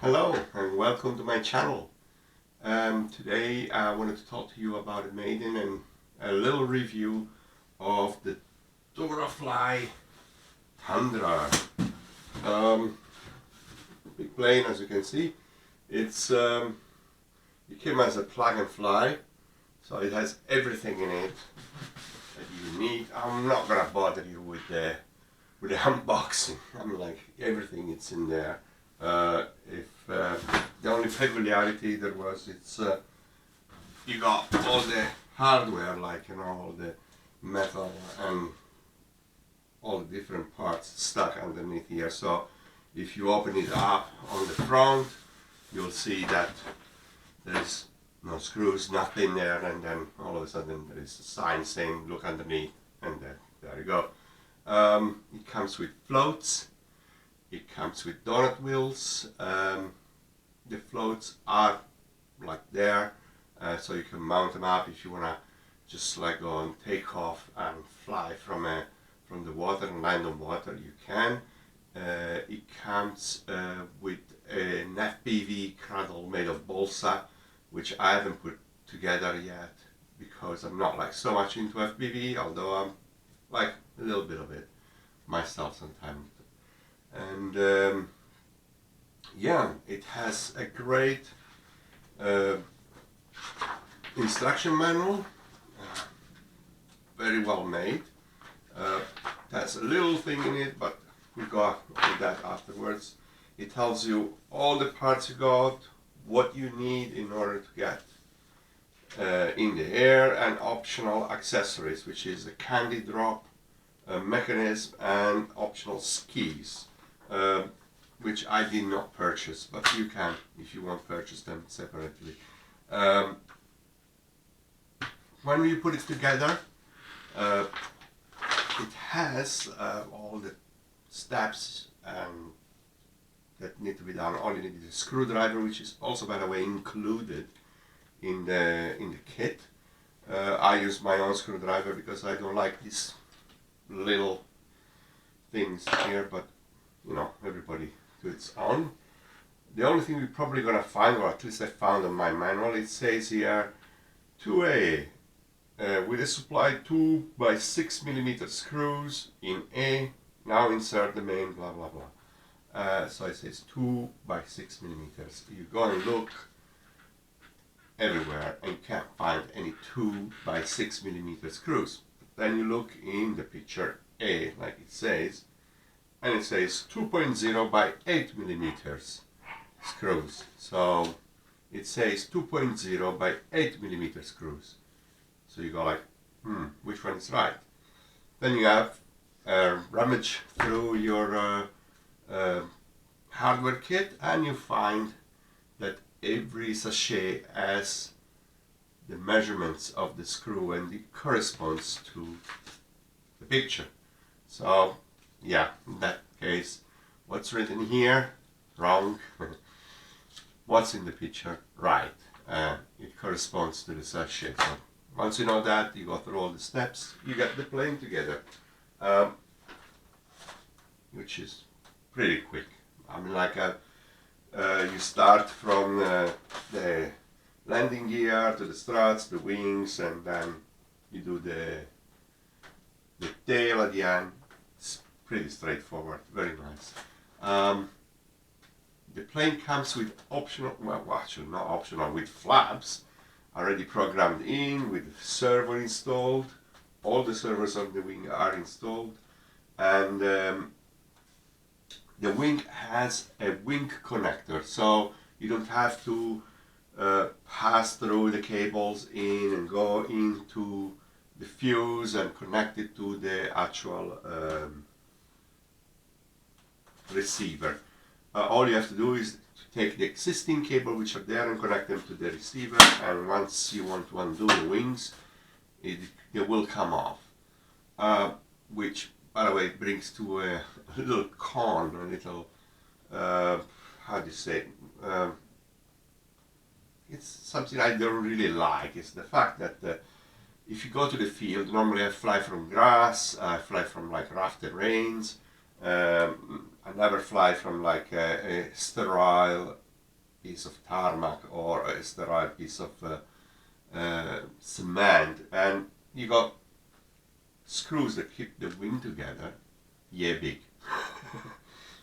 Hello and welcome to my channel. Today I wanted to talk to you about a Maiden and a little review of the Durafly Tundra. Big plane, as you can see. It came as a plug and fly, so it has everything in it that you need. I'm not gonna bother you with the unboxing. I mean, like, everything is in there. The only peculiarity there was, you got all the hardware, like, all the metal and all the different parts stuck underneath here. So if you open it up on the front, you'll see that there is no screws, nothing there, and then all of a sudden there is a sign saying look underneath, and there you go. It comes with floats. It comes with donut wheels. The floats are like there, so you can mount them up if you wanna just like go and take off and fly from the water and land on water. You can. It comes with an FPV cradle made of balsa, which I haven't put together yet because I'm not like so much into FPV, although I'm like a little bit of it myself sometimes. And yeah, it has a great instruction manual, very well made. Has a little thing in it, but we'll go with that afterwards. It tells you all the parts you got, what you need in order to get in the air, and optional accessories, which is a candy drop mechanism and optional skis, which I did not purchase, but you can if you want to purchase them separately. When you put it together, it has all the steps that need to be done. All you need is a screwdriver, which is also, by the way, included in the kit. I use my own screwdriver because I don't like these little things here, but you know, everybody to its own. The only thing we're probably gonna find, or at least I found on my manual, it says here 2A with a supply 2 by 6 millimeter screws in A. Now insert the main blah blah blah. So it says 2 by 6 millimeters. You go and look everywhere and you can't find any 2 by 6 millimeter screws. Then you look in the picture A, like it says, and it says 2.0 by 8 millimeters screws. So it says 2.0 by 8 millimeter screws. So you go like, which one is right? Then you have rummage through your hardware kit, and you find that every sachet has the measurements of the screw, and it corresponds to the picture. So yeah, in that case, what's written here, wrong. What's in the picture, right. It corresponds to the sachet. So once you know that, you go through all the steps, you get the plane together, which is pretty quick. I mean, like you start from the landing gear to the struts, the wings, and then you do the tail at the end. It's pretty straightforward, very nice. The plane comes with optional, well actually not optional, with flaps already programmed in, with servo installed. All the servos on the wing are installed, and the wing has a wing connector, so you don't have to pass through the cables in and go into the fuse and connect it to the actual receiver. All you have to do is to take the existing cable which are there and connect them to the receiver, and once you want to undo the wings, it will come off. Which, by the way, brings to a little con, a little, how do you say, it's something I don't really like. It's the fact that if you go to the field, normally I fly from grass, I fly from like rough terrains, I never fly from like a sterile piece of tarmac or it's the right piece of cement, and you got screws that keep the wing together, yeah, big.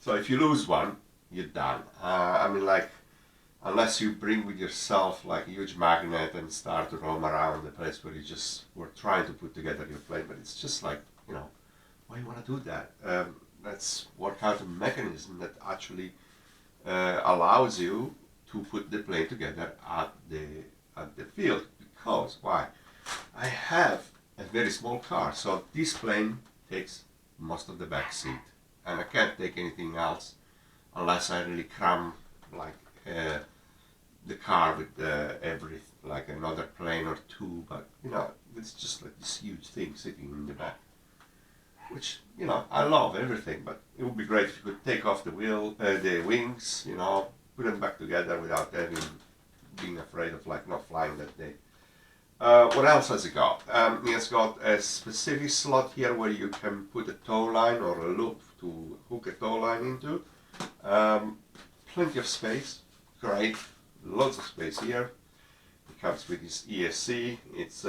So if you lose one, you're done. I mean, like, unless you bring with yourself like a huge magnet and start to roam around the place where you just were trying to put together your plane, but it's just like, you know, why you want to do that? Let's work out a mechanism that actually allows you to put the plane together at the field. Because why? I have a very small car, so this plane takes most of the back seat, and I can't take anything else unless I really cram like the car with every like another plane or two. But you know, it's just like this huge thing sitting in the back, which, you know, I love everything, but it would be great if you could take off the the wings, you know, put them back together without being afraid of like not flying that day. What else has it got? It has got a specific slot here where you can put a tow line or a loop to hook a tow line into. Plenty of space, great, lots of space here. It comes with this ESC. It's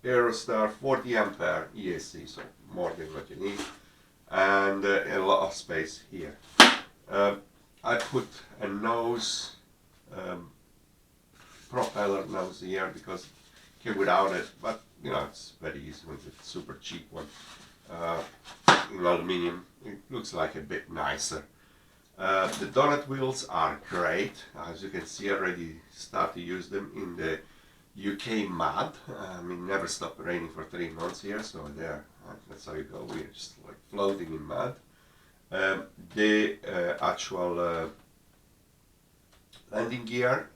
Aerostar 40 ampere ESC, so more than what you need, and a lot of space here. I put a nose, propeller nose here because I came without it, but you know, it's very easy with a super cheap one. In aluminium, it looks like a bit nicer. The donut wheels are great. As you can see, I already start to use them in the UK mud. I mean, never stopped raining for 3 months here, so there, that's how you go. We're just like floating in mud. The actual landing gear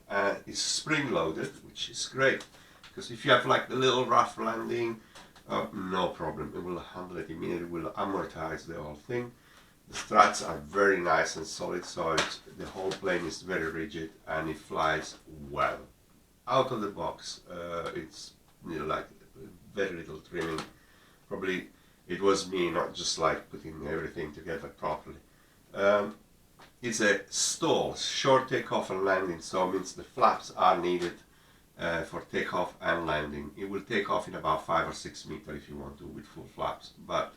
is spring loaded, which is great, because if you have like the little rough landing, no problem, it will handle it immediately, it will amortize the whole thing. The struts are very nice and solid, so the whole plane is very rigid and it flies well. Out of the box, it's, you know, like very little trimming. Probably it was me not just like putting everything together properly. It's a stall, short takeoff and landing, so it means the flaps are needed for takeoff and landing. It will take off in about 5 or 6 meters if you want to with full flaps, but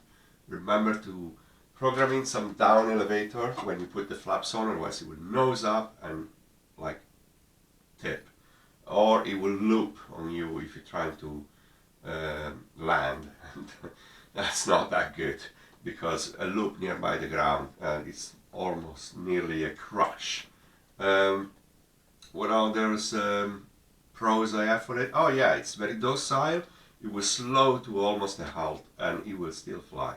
remember to program in some down elevator when you put the flaps on, otherwise it will nose up and like tip, or it will loop on you if you're trying to land. That's not that good, because a loop nearby the ground is almost nearly a crush. What others pros I have for it? Oh yeah, it's very docile. It will slow to almost a halt and it will still fly.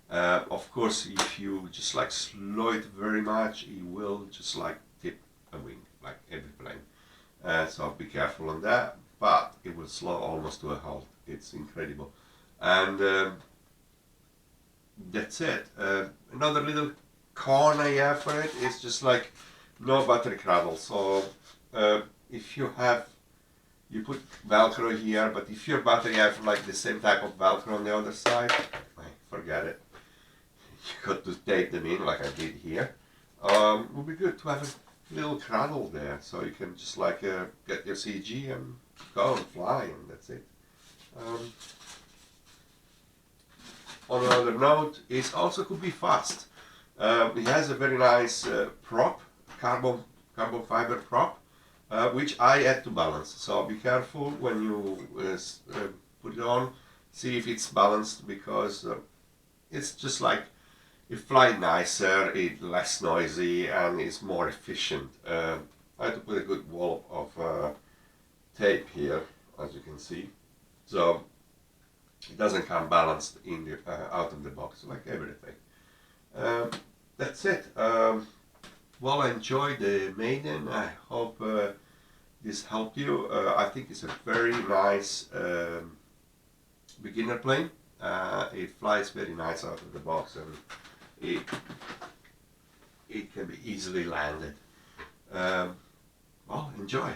Of course, if you just like slow it very much, it will just like tip a wing, like every plane. So be careful on that, but it will slow almost to a halt. It's incredible. And that's it. Another little con I have for it is just like no battery cradle. So if you have, you put Velcro here, but if your battery have like the same type of Velcro on the other side, forget it. You got to tape them in like I did here. It would be good to have a little cradle there, so you can just like get your CG and go and fly, and that's it. On another note, it also could be fast. It has a very nice prop, carbon fiber prop, which I had to balance. So be careful when you put it on. See if it's balanced, because it's just like it flies nicer, it's less noisy, and it's more efficient. I had to put a good wall of tape here, as you can see, so it doesn't come balanced in the out of the box like everything. That's it. Well, I enjoyed the Maiden. I hope this helped you. I think it's a very nice beginner plane. It flies very nice out of the box, and it can be easily landed. Well, enjoy.